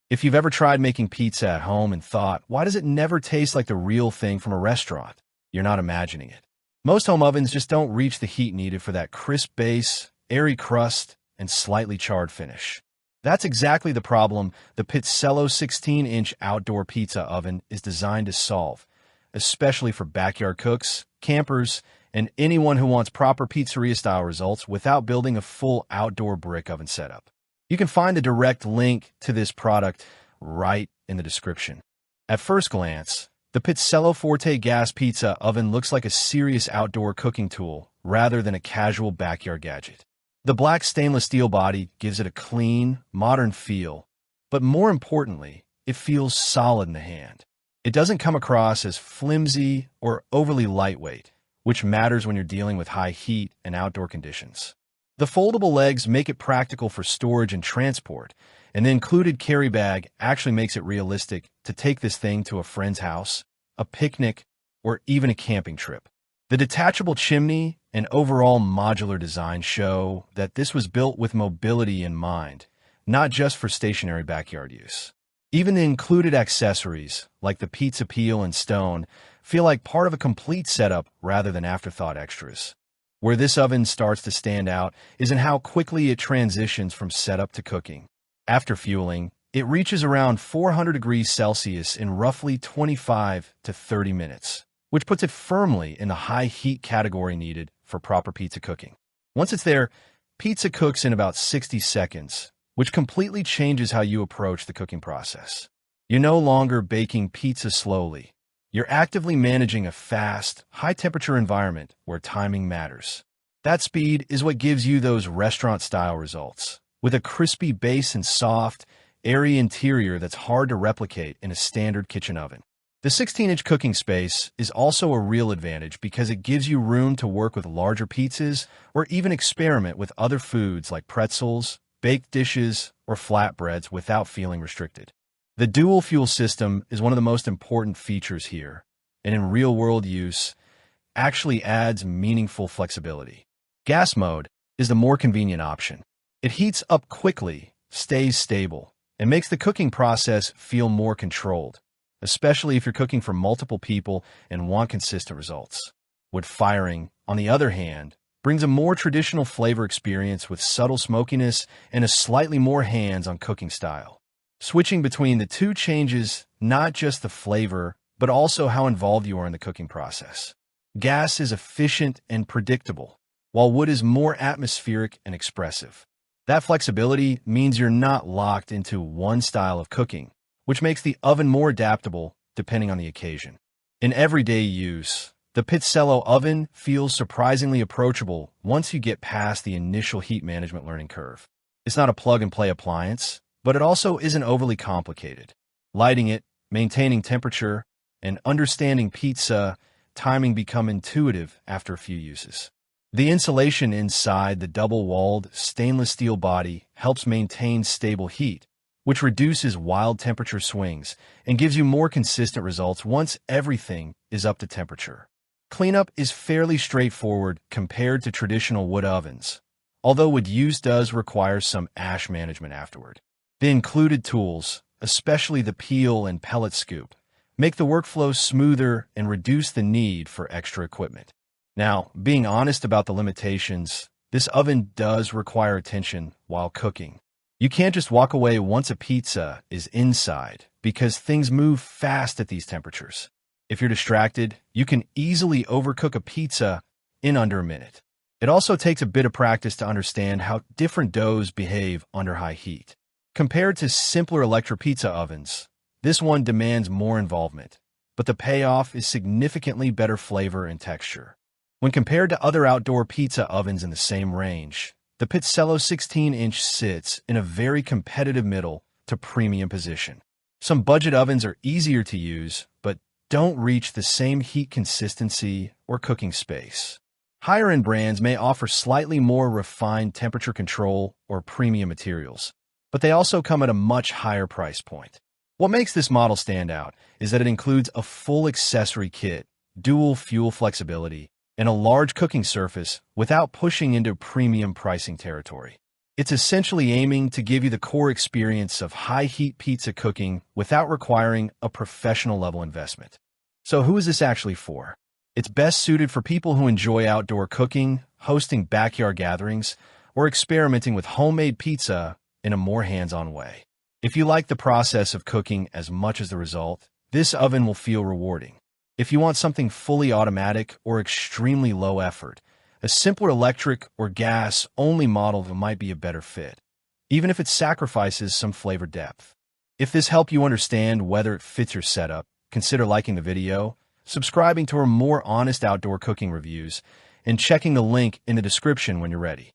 If you've ever tried making pizza at home and thought, why does it never taste like the real thing from a restaurant? You're not imagining it. Most home ovens just don't reach the heat needed for that crisp base, airy crust, and slightly charred finish. That's exactly the problem the Pizzello 16-inch outdoor pizza oven is designed to solve, especially for backyard cooks, campers, and anyone who wants proper pizzeria-style results without building a full outdoor brick oven setup. You can find a direct link to this product right in the description. At first glance, the Pizzello Forte gas pizza oven looks like a serious outdoor cooking tool rather than a casual backyard gadget. The black stainless steel body gives it a clean, modern feel, but more importantly, it feels solid in the hand. It doesn't come across as flimsy or overly lightweight, which matters when you're dealing with high heat and outdoor conditions. The foldable legs make it practical for storage and transport, and the included carry bag actually makes it realistic to take this thing to a friend's house, a picnic, or even a camping trip. The detachable chimney and overall modular design show that this was built with mobility in mind, not just for stationary backyard use. Even the included accessories, like the pizza peel and stone, feel like part of a complete setup rather than afterthought extras. Where this oven starts to stand out is in how quickly it transitions from setup to cooking. After fueling, it reaches around 400 degrees Celsius in roughly 25 to 30 minutes, which puts it firmly in the high heat category needed for proper pizza cooking. Once it's there, pizza cooks in about 60 seconds, which completely changes how you approach the cooking process. You're no longer baking pizza slowly. You're actively managing a fast, high-temperature environment where timing matters. That speed is what gives you those restaurant-style results, with a crispy base and soft, airy interior that's hard to replicate in a standard kitchen oven. The 16-inch cooking space is also a real advantage because it gives you room to work with larger pizzas or even experiment with other foods like pretzels, baked dishes, or flatbreads without feeling restricted. The dual fuel system is one of the most important features here, and in real-world use, actually adds meaningful flexibility. Gas mode is the more convenient option. It heats up quickly, stays stable, and makes the cooking process feel more controlled, especially if you're cooking for multiple people and want consistent results. Wood firing, on the other hand, brings a more traditional flavor experience with subtle smokiness and a slightly more hands-on cooking style. Switching between the two changes not just the flavor, but also how involved you are in the cooking process. Gas is efficient and predictable, while wood is more atmospheric and expressive. That flexibility means you're not locked into one style of cooking, which makes the oven more adaptable depending on the occasion. In everyday use, the Pizzello oven feels surprisingly approachable once you get past the initial heat management learning curve. It's not a plug-and-play appliance, but it also isn't overly complicated. Lighting it, maintaining temperature, and understanding pizza timing become intuitive after a few uses. The insulation inside the double-walled stainless steel body helps maintain stable heat, which reduces wild temperature swings and gives you more consistent results once everything is up to temperature. Cleanup is fairly straightforward compared to traditional wood ovens, although wood use does require some ash management afterward. The included tools, especially the peel and pellet scoop, make the workflow smoother and reduce the need for extra equipment. Now, being honest about the limitations, this oven does require attention while cooking. You can't just walk away once a pizza is inside because things move fast at these temperatures. If you're distracted, you can easily overcook a pizza in under a minute. It also takes a bit of practice to understand how different doughs behave under high heat. Compared to simpler electric pizza ovens, this one demands more involvement, but the payoff is significantly better flavor and texture. When compared to other outdoor pizza ovens in the same range, the Pizzello 16-inch sits in a very competitive middle to premium position. Some budget ovens are easier to use, but don't reach the same heat consistency or cooking space. Higher-end brands may offer slightly more refined temperature control or premium materials, but they also come at a much higher price point. What makes this model stand out is that it includes a full accessory kit, dual fuel flexibility, and a large cooking surface without pushing into premium pricing territory. It's essentially aiming to give you the core experience of high-heat pizza cooking without requiring a professional-level investment. So who is this actually for? It's best suited for people who enjoy outdoor cooking, hosting backyard gatherings, or experimenting with homemade pizza in a more hands-on way. If you like the process of cooking as much as the result, this oven will feel rewarding. If you want something fully automatic or extremely low effort, a simpler electric or gas-only model might be a better fit, even if it sacrifices some flavor depth. If this helped you understand whether it fits your setup, consider liking the video, subscribing to our more honest outdoor cooking reviews, and checking the link in the description when you're ready.